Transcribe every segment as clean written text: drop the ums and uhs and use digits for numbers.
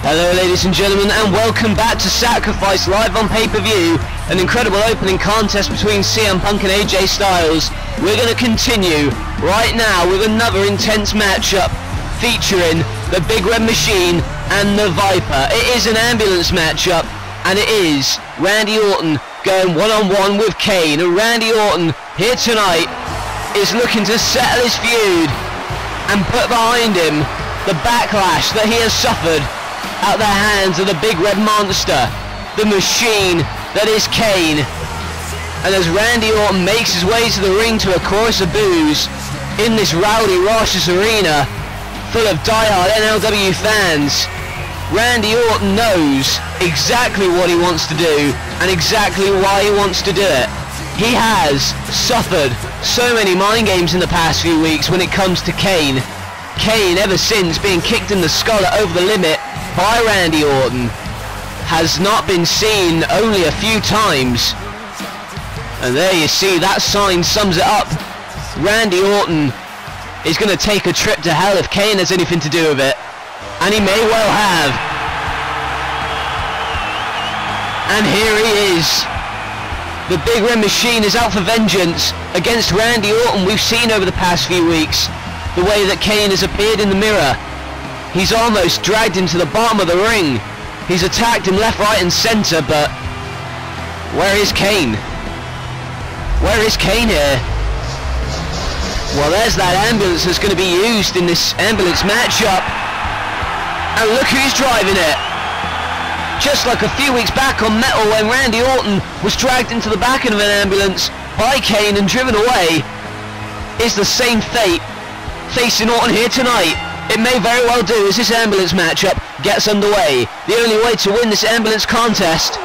Hello ladies and gentlemen, and welcome back to Sacrifice live on pay-per-view. An incredible opening contest between CM Punk and AJ Styles. We're going to continue right now with another intense matchup featuring the Big Red Machine and the Viper. It is an ambulance matchup, and it is Randy Orton going one-on-one with Kane. And Randy Orton here tonight is looking to settle his feud and put behind him the backlash that he has suffered at the hands of the Big Red Monster, the machine that is Kane. And as Randy Orton makes his way to the ring to a chorus of boos in this rowdy, raucous arena full of die-hard NLW fans, Randy Orton knows exactly what he wants to do and exactly why he wants to do it. He has suffered so many mind games in the past few weeks when it comes to Kane. Kane, ever since being kicked in the skull at Over the Limit by Randy Orton, has not been seen only a few times. And there you see, that sign sums it up. Randy Orton is going to take a trip to hell if Kane has anything to do with it. And he may well have. And here he is. The Big Red Machine is out for vengeance against Randy Orton. We've seen over the past few weeks the way that Kane has appeared in the mirror. He's almost dragged him to the bottom of the ring. He's attacked him left, right and centre, but where is Kane? Where is Kane here? Well, there's that ambulance that's going to be used in this ambulance matchup. And look who's driving it. Just like a few weeks back on Metal when Randy Orton was dragged into the back of an ambulance by Kane and driven away, is the same fate facing Orton here tonight. It may very well do as this ambulance matchup gets underway. The only way to win this ambulance contest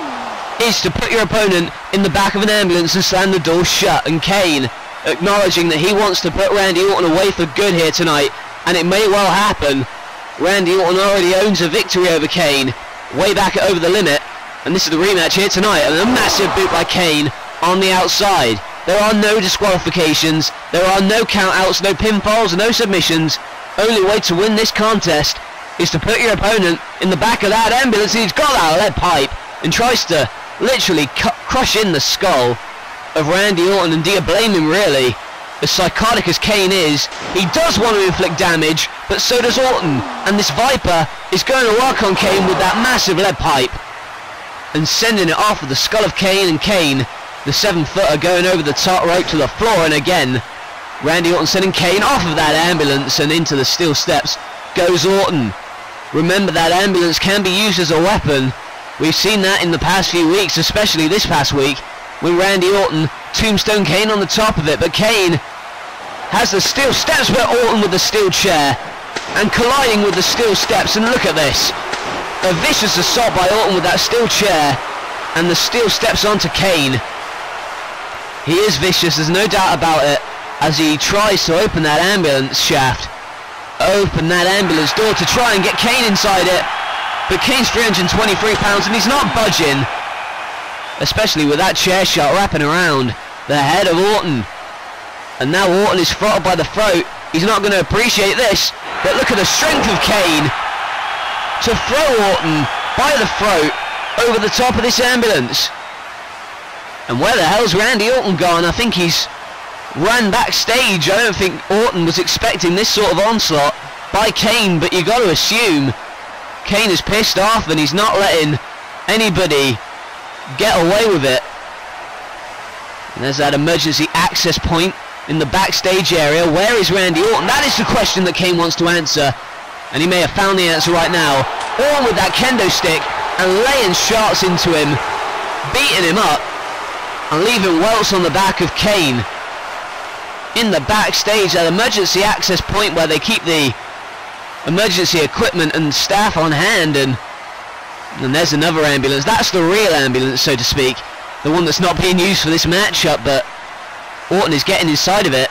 is to put your opponent in the back of an ambulance and slam the door shut. And Kane acknowledging that he wants to put Randy Orton away for good here tonight, and it may well happen. Randy Orton already owns a victory over Kane way back at Over the Limit, and this is the rematch here tonight. And a massive boot by Kane on the outside. There are no disqualifications, there are no countouts, no pinfalls, no submissions. Only way to win this contest is to put your opponent in the back of that ambulance. He's got that lead pipe and tries to literally crush in the skull of Randy Orton. And do you blame him, really? As psychotic as Kane is, he does want to inflict damage, but so does Orton. And this Viper is going to work on Kane with that massive lead pipe and sending it off with the skull of Kane. And Kane, the 7-footer, going over the top rope to the floor. And again, Randy Orton sending Kane off of that ambulance, and into the steel steps goes Orton. Remember, that ambulance can be used as a weapon. We've seen that in the past few weeks, especially this past week, when Randy Orton tombstone Kane on the top of it. But Kane has the steel steps, but Orton with the steel chair and colliding with the steel steps. And look at this, a vicious assault by Orton with that steel chair and the steel steps onto Kane. He is vicious, there's no doubt about it, as he tries to open that ambulance shaft, open that ambulance door to try and get Kane inside it. But Kane's 323 pounds and he's not budging, especially with that chair shot wrapping around the head of Orton. And now Orton is throttled by the throat. He's not going to appreciate this, but look at the strength of Kane to throw Orton by the throat over the top of this ambulance. And where the hell's Randy Orton gone? I think he's ran backstage. I don't think Orton was expecting this sort of onslaught by Kane, but you got to assume Kane is pissed off and he's not letting anybody get away with it. And there's that emergency access point in the backstage area. Where is Randy Orton? That is the question that Kane wants to answer, and he may have found the answer right now. Orton with that kendo stick and laying shots into him, beating him up and leaving welts on the back of Kane. In the backstage, that emergency access point where they keep the emergency equipment and staff on hand, and there's another ambulance. That's the real ambulance, so to speak, the one that's not being used for this matchup, but Orton is getting inside of it.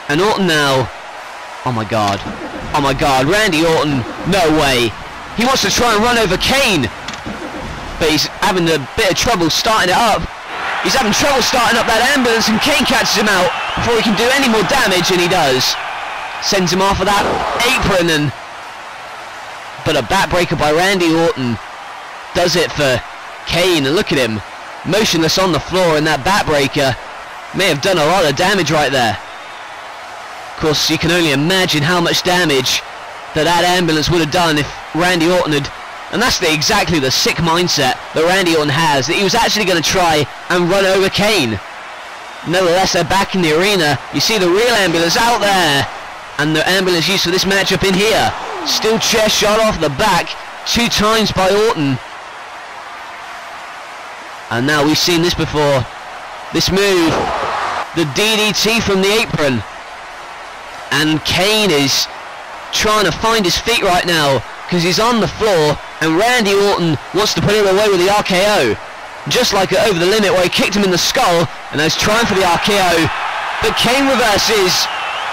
And Orton now, oh my god, Randy Orton, no way. He wants to try and run over Kane, but he's having a bit of trouble starting it up. He's having trouble starting up that ambulance, and Kane catches him out before he can do any more damage, and he does. Sends him off of that apron, and But a backbreaker by Randy Orton does it for Kane, and look at him, motionless on the floor, and that backbreaker may have done a lot of damage right there. Of course, you can only imagine how much damage that ambulance would have done if Randy Orton had, and that's exactly the sick mindset that Randy Orton has, that he was actually going to try and run over Kane. Nevertheless, they're back in the arena. You see the real ambulance out there, and the ambulance used for this matchup in here. Steel chair shot off the back 2 times by Orton. And now we've seen this before. This move, the DDT from the apron. And Kane is trying to find his feet right now because he's on the floor, and Randy Orton wants to put him away with the RKO. Just like Over the Limit where he kicked him in the skull, and now he's trying for the RKO. But Kane reverses.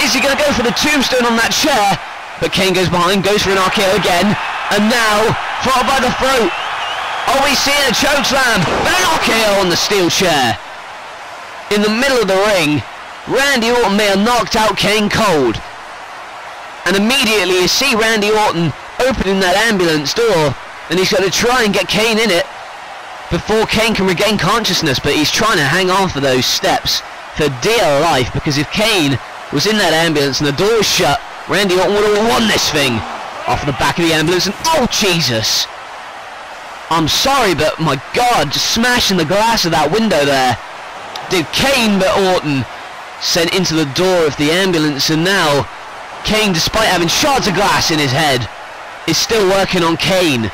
Is he going to go for the tombstone on that chair? But Kane goes behind, goes for an RKO again, and now followed by the throat. Are we seeing a chokeslam? But an RKO on the steel chair. In the middle of the ring, Randy Orton may have knocked out Kane cold. And immediately you see Randy Orton opening that ambulance door, and he's going to try and get Kane in it before Kane can regain consciousness, but he's trying to hang on for those steps for dear life, because if Kane was in that ambulance and the door was shut, Randy Orton would have won this thing off the back of the ambulance. And oh Jesus, I'm sorry, but my God, just smashing the glass of that window there did Kane, but Orton sent into the door of the ambulance, and now Kane, despite having shards of glass in his head, is still working on Kane.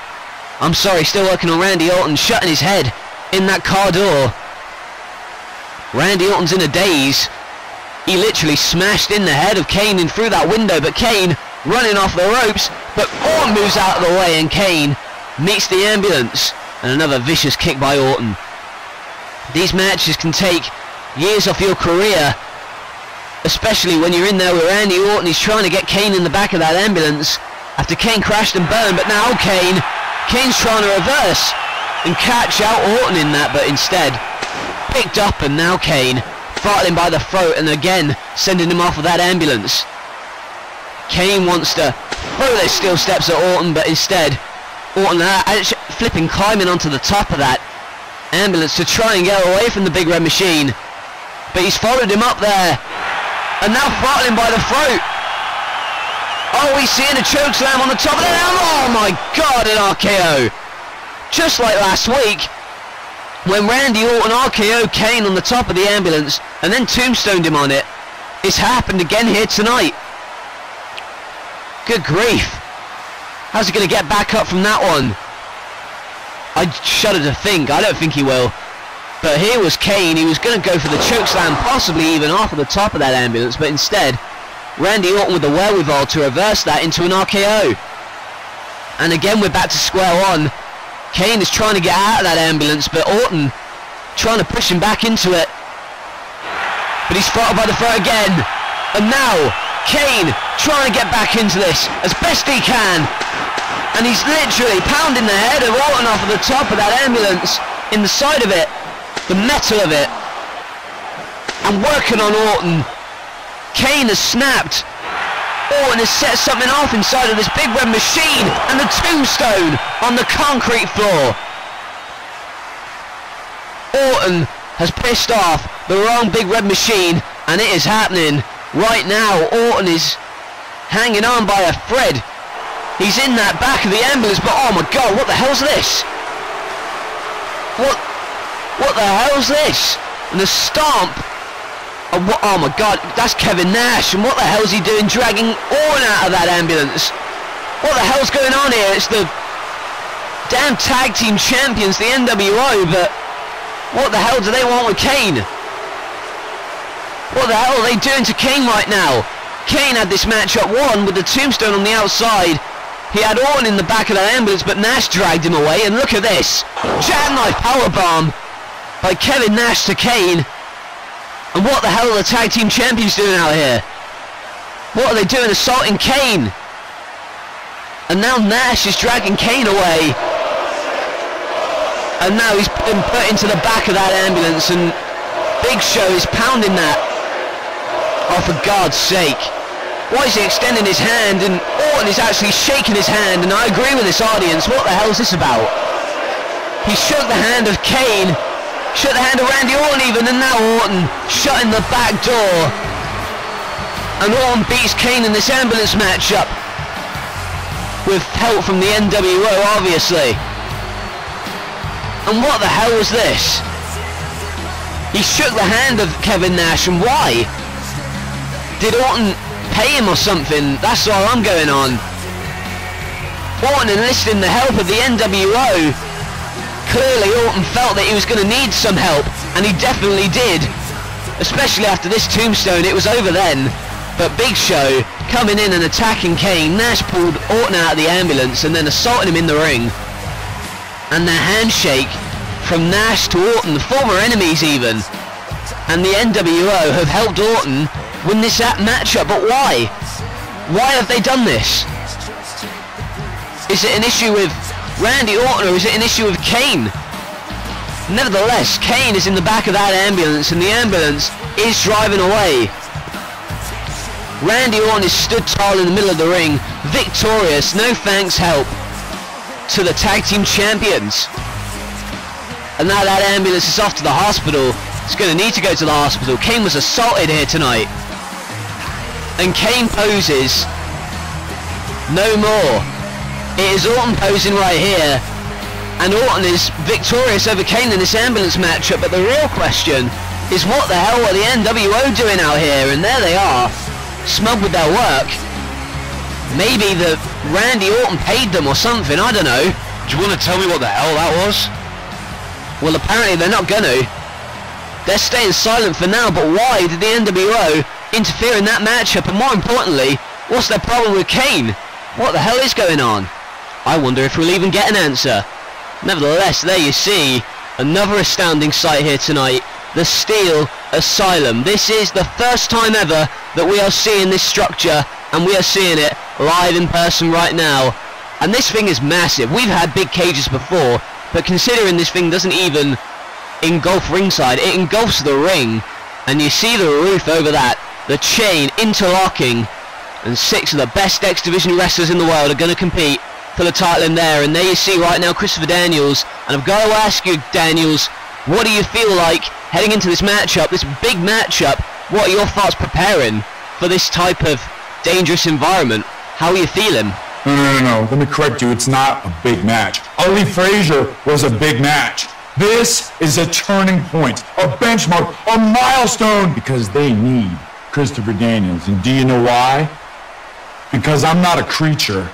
I'm sorry, still working on Randy Orton, shutting his head in that car door. Randy Orton's in a daze. He literally smashed in the head of Kane and through that window, but Kane running off the ropes, but Orton moves out of the way and Kane meets the ambulance, and another vicious kick by Orton. These matches can take years off your career, especially when you're in there with Randy Orton. He's trying to get Kane in the back of that ambulance after Kane crashed and burned, but now Kane's trying to reverse and catch out Orton in that, but instead picked up, and now Kane throttling by the throat and again sending him off with that ambulance. Kane wants to throw those steel steps at Orton, but instead Orton flipping climbing onto the top of that ambulance to try and get away from the Big Red Machine, but he's followed him up there and now throttling by the throat. Oh, he's seeing a chokeslam on the top of the ambulance. Oh my God, an RKO. Just like last week when Randy Orton RKO'd Kane on the top of the ambulance and then tombstoned him on it. It's happened again here tonight. Good grief. How's he going to get back up from that one? I shudder to think. I don't think he will. But here was Kane. He was going to go for the chokeslam, possibly even off of the top of that ambulance, but instead Randy Orton with the wherewithal to reverse that into an RKO. And again we're back to square one. Kane is trying to get out of that ambulance, but Orton trying to push him back into it. But he's throttled by the throat again. And now Kane trying to get back into this as best he can. And he's literally pounding the head of Orton off of the top of that ambulance, in the side of it, the metal of it, and working on Orton. Kane has snapped. Orton has set something off inside of this Big Red Machine, and the tombstone on the concrete floor. Orton has pissed off the wrong Big Red Machine, and it is happening right now. Orton is hanging on by a thread. He's in that back of the ambulance, but oh my God, what the hell's this? What the hell's this? And the stomp. Oh my God, that's Kevin Nash, and what the hell's he doing dragging Orton out of that ambulance? What the hell's going on here? It's the damn tag team champions, the NWO, but what the hell do they want with Kane? What the hell are they doing to Kane right now? Kane had this matchup won with the tombstone on the outside. He had Orton in the back of that ambulance, but Nash dragged him away, and look at this. Jackknife powerbomb by Kevin Nash to Kane. And what the hell are the tag team champions doing out here? What are they doing assaulting Kane? And now Nash is dragging Kane away. And now he's been put into the back of that ambulance, and Big Show is pounding that. Oh, for God's sake. Why is he extending his hand? And Orton is actually shaking his hand, and I agree with this audience. What the hell is this about? He shook the hand of Kane, shook the hand of Randy Orton even, and now Orton shutting the back door. And Orton beats Kane in this ambulance matchup with help from the NWO, obviously. And what the hell was this? He shook the hand of Kevin Nash, and why? Did Orton pay him or something? That's all I'm going on. Orton enlisting the help of the NWO. Clearly Orton felt that he was going to need some help, and he definitely did. Especially after this tombstone, it was over then. But Big Show coming in and attacking Kane. Nash pulled Orton out of the ambulance and then assaulted him in the ring. And the handshake from Nash to Orton, former enemies even. And the NWO have helped Orton win this matchup, but why? Why have they done this? Is it an issue with Randy Orton, or is it an issue with Kane? Nevertheless, Kane is in the back of that ambulance, and the ambulance is driving away. Randy Orton is stood tall in the middle of the ring, victorious, no thanks help to the tag team champions. And now that ambulance is off to the hospital. It's going to need to go to the hospital. Kane was assaulted here tonight. And Kane poses no more. It is Orton posing right here, and Orton is victorious over Kane in this ambulance matchup. But the real question is, what the hell are the NWO doing out here? And there they are, smug with their work. Maybe the Randy Orton paid them or something, I don't know. Do you want to tell me what the hell that was? Well, apparently they're not gonna. They're staying silent for now, but why did the NWO interfere in that matchup? And more importantly, what's their problem with Kane? What the hell is going on? I wonder if we'll even get an answer. Nevertheless, there you see, another astounding sight here tonight. The Steel Asylum. This is the first time ever that we are seeing this structure, and we are seeing it live in person right now. And this thing is massive. We've had big cages before, but considering this thing doesn't even engulf ringside, it engulfs the ring, and you see the roof over that, the chain interlocking, and 6 of the best X Division wrestlers in the world are going to compete for the title in there. And there you see right now Christopher Daniels, and I've got to ask you, Daniels, what do you feel like heading into this matchup, this big matchup? What are your thoughts preparing for this type of dangerous environment? How are you feeling? No. Let me correct you. It's not a big match. Ali Frazier was a big match. This is a turning point, a benchmark, a milestone, because they need Christopher Daniels. And do you know why? Because I'm not a creature,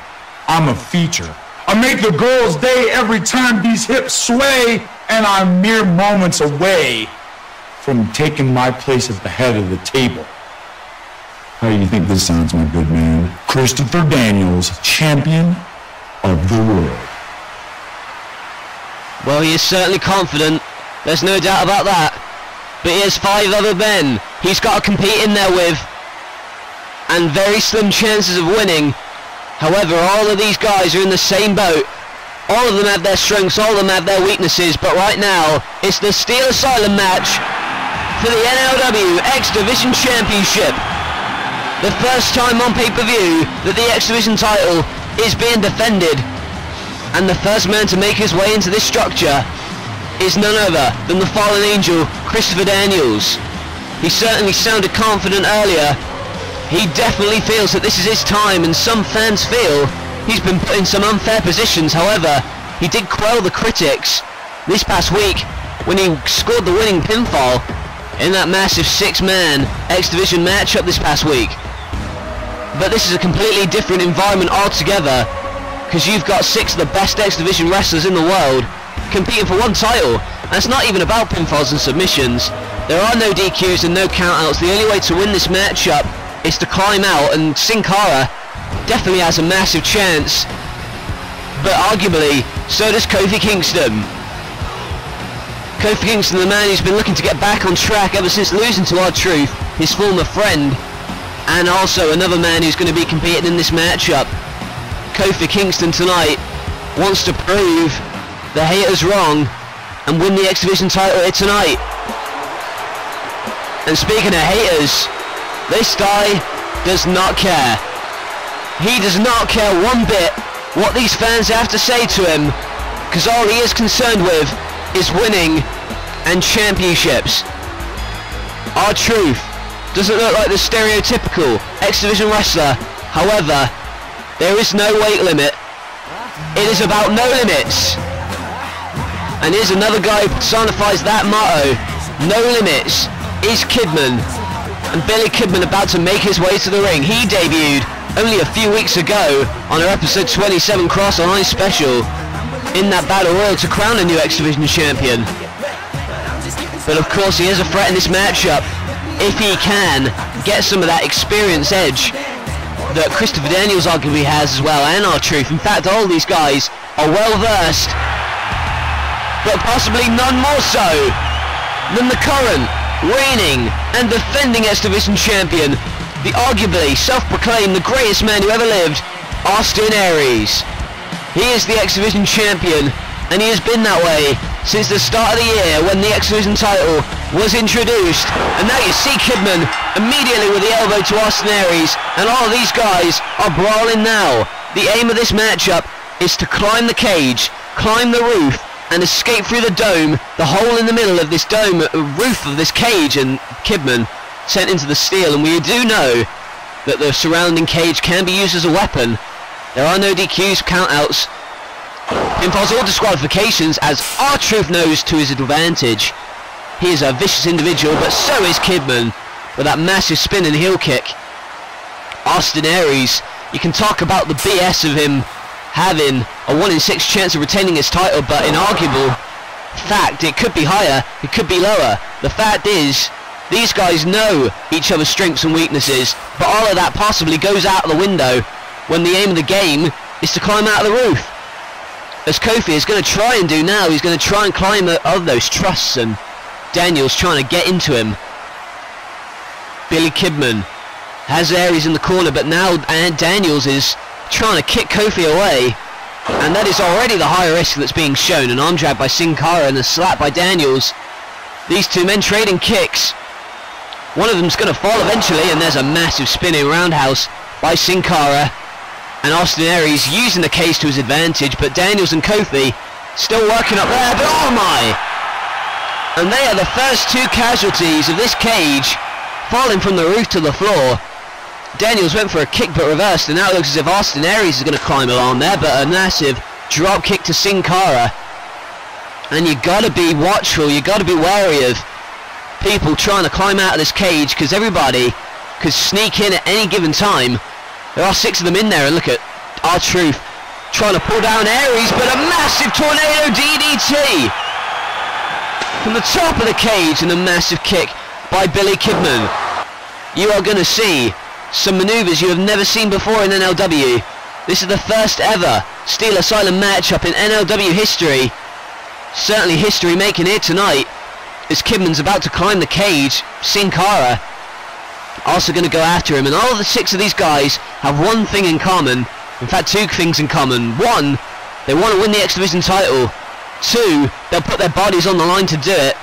I'm a feature. I make the girls' day every time these hips sway, and I'm mere moments away from taking my place at the head of the table. How do you think this sounds, my good man? Christopher Daniels, champion of the world. Well, he is certainly confident, there's no doubt about that. But he has 5 other men he's got to compete in there with, and very slim chances of winning. However, all of these guys are in the same boat. All of them have their strengths, all of them have their weaknesses, but right now, it's the Steel Asylum match for the NLW X Division Championship. The first time on pay-per-view that the X Division title is being defended. And the first man to make his way into this structure is none other than the fallen angel, Christopher Daniels. He certainly sounded confident earlier. He definitely feels that this is his time, and some fans feel he's been put in some unfair positions. However, he did quell the critics this past week when he scored the winning pinfall in that massive 6-man X Division matchup this past week. But this is a completely different environment altogether, because you've got 6 of the best X Division wrestlers in the world competing for one title. And it's not even about pinfalls and submissions. There are no DQs and no countouts. The only way to win this matchup is to climb out, and Sin Cara definitely has a massive chance, but arguably so does Kofi Kingston. Kofi Kingston, the man who's been looking to get back on track ever since losing to R-Truth, his former friend, and also another man who's going to be competing in this matchup. Kofi Kingston tonight wants to prove the haters wrong and win the X Division title here tonight. And speaking of haters, this guy does not care. He does not care one bit what these fans have to say to him, because all he is concerned with is winning and championships. R-Truth doesn't look like the stereotypical X Division wrestler. However, there is no weight limit. It is about no limits. And here's another guy who personifies that motto. No limits is Kidman. And Billy Kidman about to make his way to the ring. He debuted only a few weeks ago on our episode 27 Cross Online special in that battle royal to crown a new X Division champion. But of course he has a threat in this matchup if he can get some of that experience edge that Christopher Daniels arguably has as well, and R-Truth. In fact, all these guys are well versed, but possibly none more so than the current, reigning and defending X Division champion, the arguably self-proclaimed the greatest man who ever lived, Austin Aries. He is the X Division champion, and he has been that way since the start of the year when the X Division title was introduced. And now you see Kidman immediately with the elbow to Austin Aries, and all of these guys are brawling now. The aim of this matchup is to climb the cage, climb the roof, and escape through the dome, the hole in the middle of this dome, roof of this cage, and Kidman sent into the steel. And we do know that the surrounding cage can be used as a weapon. There are no DQs, countouts, pinfalls or disqualifications, as R-Truth knows to his advantage. He is a vicious individual, but so is Kidman with that massive spinning heel kick. Austin Aries, you can talk about the BS of him having a 1 in 6 chance of retaining his title, but in arguable fact, it could be higher, it could be lower. The fact is, these guys know each other's strengths and weaknesses, but all of that possibly goes out of the window when the aim of the game is to climb out of the roof. As Kofi is going to try and do now, he's going to try and climb out of those trusts, and Daniels trying to get into him. Billy Kidman has Aries in the corner, but now Daniels is trying to kick Kofi away, and that is already the high risk that's being shown. An arm drag by Sin Cara and a slap by Daniels. These two men trading kicks. One of them's going to fall eventually, and there's a massive spinning roundhouse by Sin Cara. And Austin Aries using the cage to his advantage, but Daniels and Kofi still working up there, but oh my! And they are the first two casualties of this cage, falling from the roof to the floor. Daniels went for a kick but reversed, and now it looks as if Austin Aries is going to climb along there, but a massive drop kick to Sin Cara. And you got to be watchful, you got to be wary of people trying to climb out of this cage, because everybody could sneak in at any given time. There are 6 of them in there, and look at R-Truth trying to pull down Aries, but a massive tornado DDT from the top of the cage, and a massive kick by Billy Kidman. You are going to see some maneuvers you have never seen before in NLW. This is the first ever Steel Asylum matchup in NLW history. Certainly history making here tonight, as Kidman's about to climb the cage. Sin Cara also going to go after him, and all the 6 of these guys have one thing in common. In fact, 2 things in common. 1, they want to win the X Division title. 2, they'll put their bodies on the line to do it.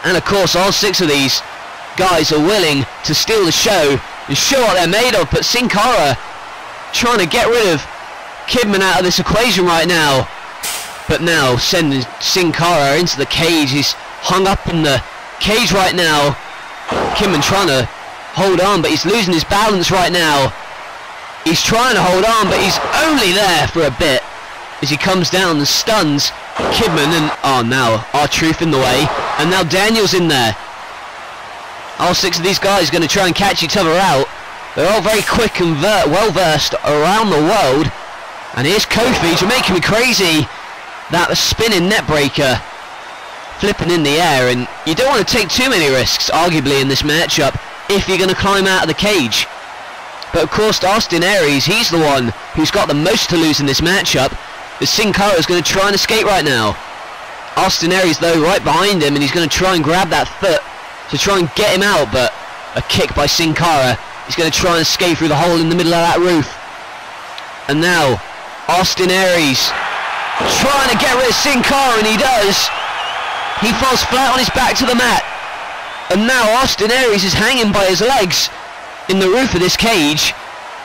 And of course, all 6 of these guys are willing to steal the show and show what they're made of. But Sin Cara trying to get rid of Kidman out of this equation right now. But now sending Sin Cara into the cage. He's hung up in the cage right now. Kidman trying to hold on, but he's losing his balance right now. He's trying to hold on, but he's only there for a bit as he comes down and stuns Kidman. And oh, now R-Truth in the way, and now Daniels in there. All 6 of these guys are going to try and catch each other out. They're all very quick and well versed around the world. And here's Kofi, you're making me crazy. That spinning net breaker flipping in the air, and you don't want to take too many risks arguably in this matchup if you're going to climb out of the cage. But of course, Austin Aries, he's the one who's got the most to lose in this matchup, as Sin Cara is going to try and escape right now. Austin Aries though right behind him, and he's going to try and grab that foot to try and get him out, but a kick by Sin Cara. He's going to try and escape through the hole in the middle of that roof. And now Austin Aries trying to get rid of Sin Cara, and he does. He falls flat on his back to the mat. And now Austin Aries is hanging by his legs. in the roof of this cage,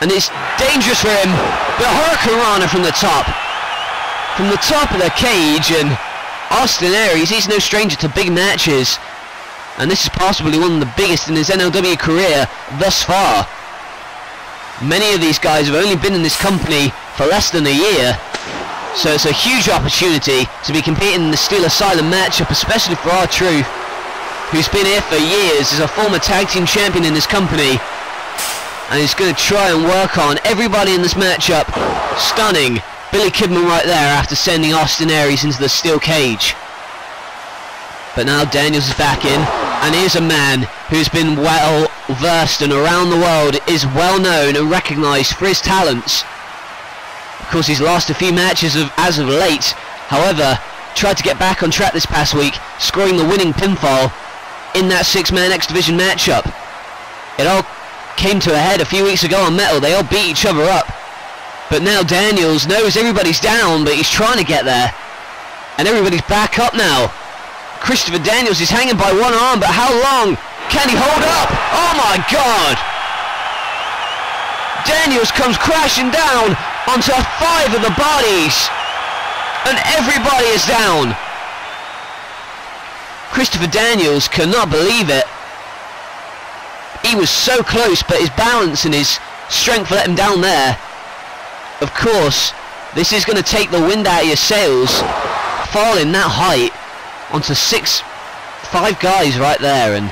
and it's dangerous for him, but Hurricane Rana from the top of the cage, and Austin Aries, he's no stranger to big matches, and this is possibly one of the biggest in his NLW career thus far. Many of these guys have only been in this company for less than a year, so it's a huge opportunity to be competing in the Steel Asylum matchup, especially for R-Truth, who's been here for years as a former tag team champion in this company, and he's going to try and work on everybody in this matchup. Stunning Billy Kidman right there after sending Austin Aries into the steel cage. But now Daniels is back in, and here's a man who's been well versed and around the world is well known and recognised for his talents. Of course, he's lost a few matches as of late, however, tried to get back on track this past week, scoring the winning pinfall in that 6-man X Division matchup. It all came to a head a few weeks ago on Metal. They all beat each other up, but now Daniels knows everybody's down, but he's trying to get there, and everybody's back up now. Christopher Daniels is hanging by one arm, but how long can he hold up? Oh my God! Daniels comes crashing down onto 5 of the bodies, and everybody is down. Christopher Daniels cannot believe it. He was so close, but his balance and his strength let him down there. Of course, this is going to take the wind out of your sails, falling that height onto 5 guys right there, and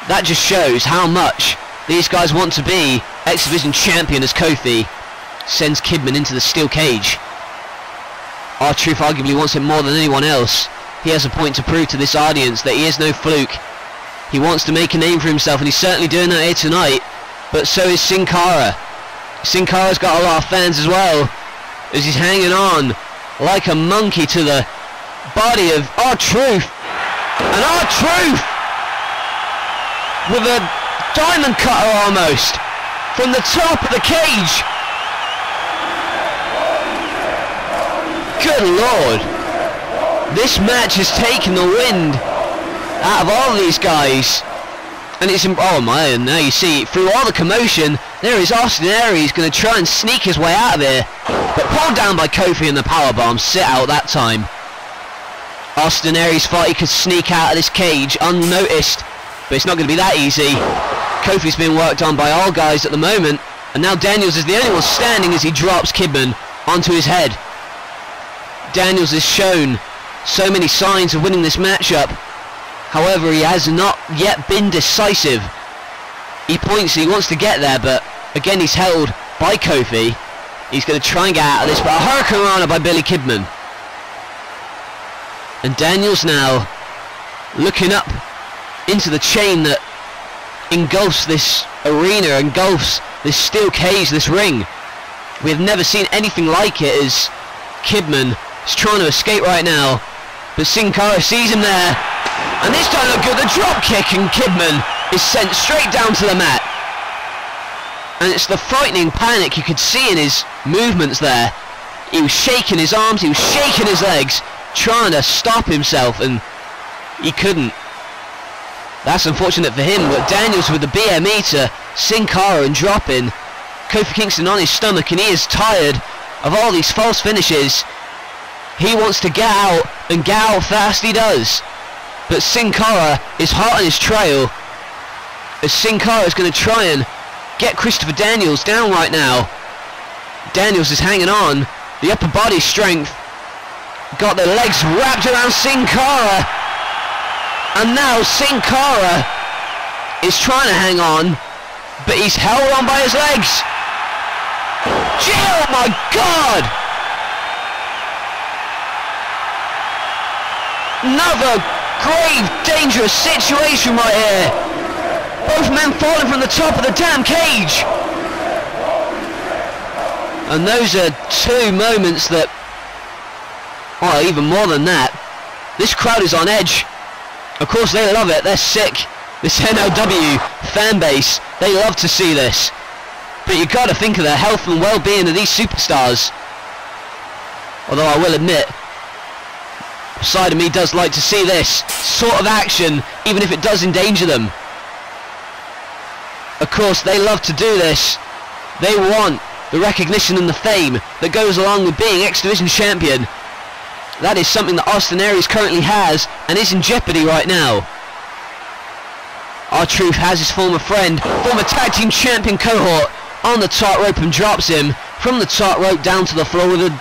that just shows how much these guys want to be X Division champion as Kofi sends Kidman into the steel cage. R-Truth arguably wants it more than anyone else. He has a point to prove to this audience that he is no fluke. He wants to make a name for himself, and he's certainly doing that here tonight, but so is Sin Cara. Sin Cara's got a lot of fans as well, as he's hanging on like a monkey to the body of R-Truth. And R-Truth with a diamond cutter almost from the top of the cage. Good Lord. This match has taken the wind out of all these guys. And it's, oh my, and now you see, through all the commotion, there is Austin Aries going to try and sneak his way out of here. But pulled down by Kofi in the powerbomb, sit out that time. Austin Aries thought he could sneak out of this cage unnoticed, but it's not going to be that easy. Kofi's being worked on by all guys at the moment, and now Daniels is the only one standing as he drops Kidman onto his head. Daniels has shown so many signs of winning this matchup, however he has not yet been decisive. He points, he wants to get there, but again he's held by Kofi. He's going to try and get out of this, but a Hurricane Rana by Billy Kidman. And Daniels now looking up into the chain that engulfs this arena, engulfs this steel cage, this ring. We have never seen anything like it, as Kidman is trying to escape right now, but Sin Cara sees him there, and this time look good, the drop kick, and Kidman is sent straight down to the mat. And it's the frightening panic you could see in his movements there. He was shaking his arms, he was shaking his legs, trying to stop himself, and he couldn't. That's unfortunate for him, but Daniels with the BME to Sin Cara and dropping Kofi Kingston on his stomach, and he is tired of all these false finishes. He wants to get out, and get out fast he does. But Sin Cara is hot on his trail, as Sin Cara is going to try and get Christopher Daniels down right now. Daniels is hanging on, the upper body strength, got the legs wrapped around Sin Cara, and now Sin Cara is trying to hang on, but he's held on by his legs. Oh my God! Another grave, dangerous situation right here. Both men falling from the top of the damn cage. And those are 2 moments that, well, even more than that, this crowd is on edge. Of course they love it, they're sick. This NLW fan base, they love to see this. But you got to think of the health and well-being of these superstars. Although I will admit, side of me does like to see this sort of action, even if it does endanger them. A course, they love to do this. They want the recognition and the fame that goes along with being X Division champion. That is something that Austin Aries currently has and is in jeopardy right now. R-Truth has his former friend, former tag team champion cohort, on the top rope and drops him from the top rope down to the floor with a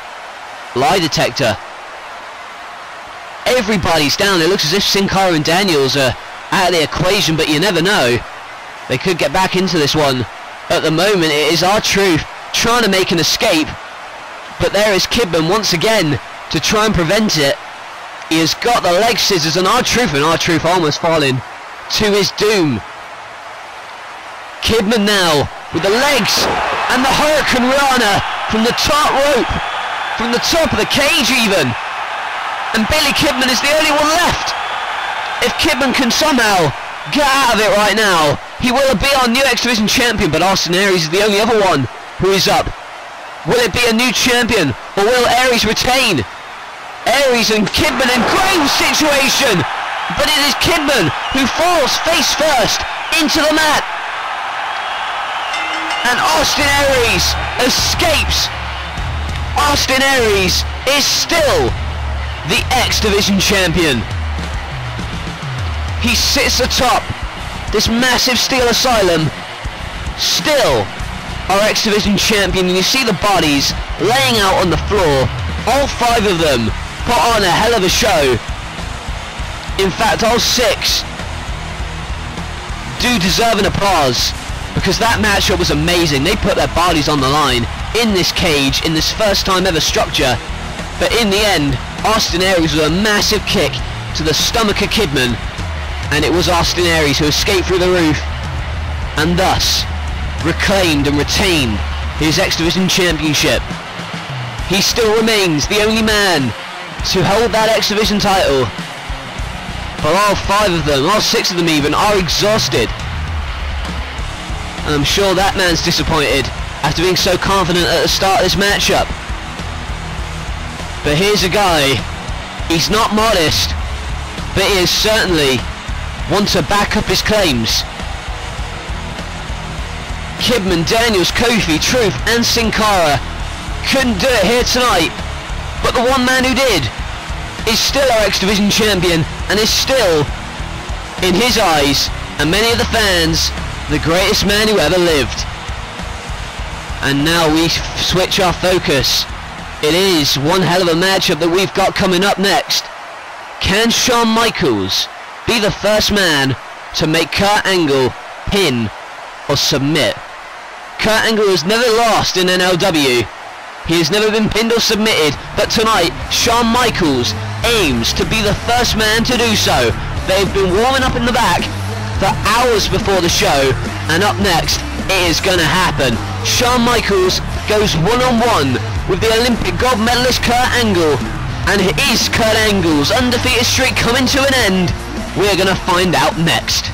lie detector. Everybody's down. It looks as if Sin Cara and Daniels are out of the equation, but you never know. They could get back into this one. At the moment, it is R-Truth trying to make an escape, but there is Kidman once again to try and prevent it. He has got the leg scissors and R-Truth almost falling to his doom. Kidman now with the legs and the Hurricane Rana from the top rope, from the top of the cage even. And Billy Kidman is the only one left. If Kidman can somehow get out of it right now, he will be our new X Division champion, but Austin Aries is the only other one who is up. Will it be a new champion, or will Aries retain? Aries and Kidman in grave situation, but it is Kidman who falls face first into the mat. And Austin Aries escapes. Austin Aries is still the X Division champion. He sits atop this massive steel asylum, still our X Division champion, and you see the bodies laying out on the floor. All 5 of them put on a hell of a show. In fact, all 6 do deserve an applause, because that matchup was amazing. They put their bodies on the line in this cage, in this first time ever structure. But in the end, Austin Aries with a massive kick to the stomach of Kidman, and it was Austin Aries who escaped through the roof and thus reclaimed and retained his X Division championship. He still remains the only man to hold that X Division title, but all 5 of them, all 6 of them even, are exhausted. And I'm sure that man's disappointed after being so confident at the start of this matchup. But here's a guy, he's not modest, but he is certainly one to back up his claims. Kidman, Daniels, Kofi, Truth and Sin Cara couldn't do it here tonight, but the one man who did is still our X Division champion, and is still, in his eyes and many of the fans, the greatest man who ever lived. And now we switch our focus. It is one hell of a matchup that we've got coming up next. Can Shawn Michaels be the first man to make Kurt Angle pin or submit? Kurt Angle has never lost in NLW. He has never been pinned or submitted, but tonight Shawn Michaels aims to be the first man to do so. They've been warming up in the back for hours before the show, and up next it is going to happen. Shawn Michaels goes one-on-one with the Olympic gold medalist Kurt Angle, and is Kurt Angle's undefeated streak coming to an end? We're going to find out next.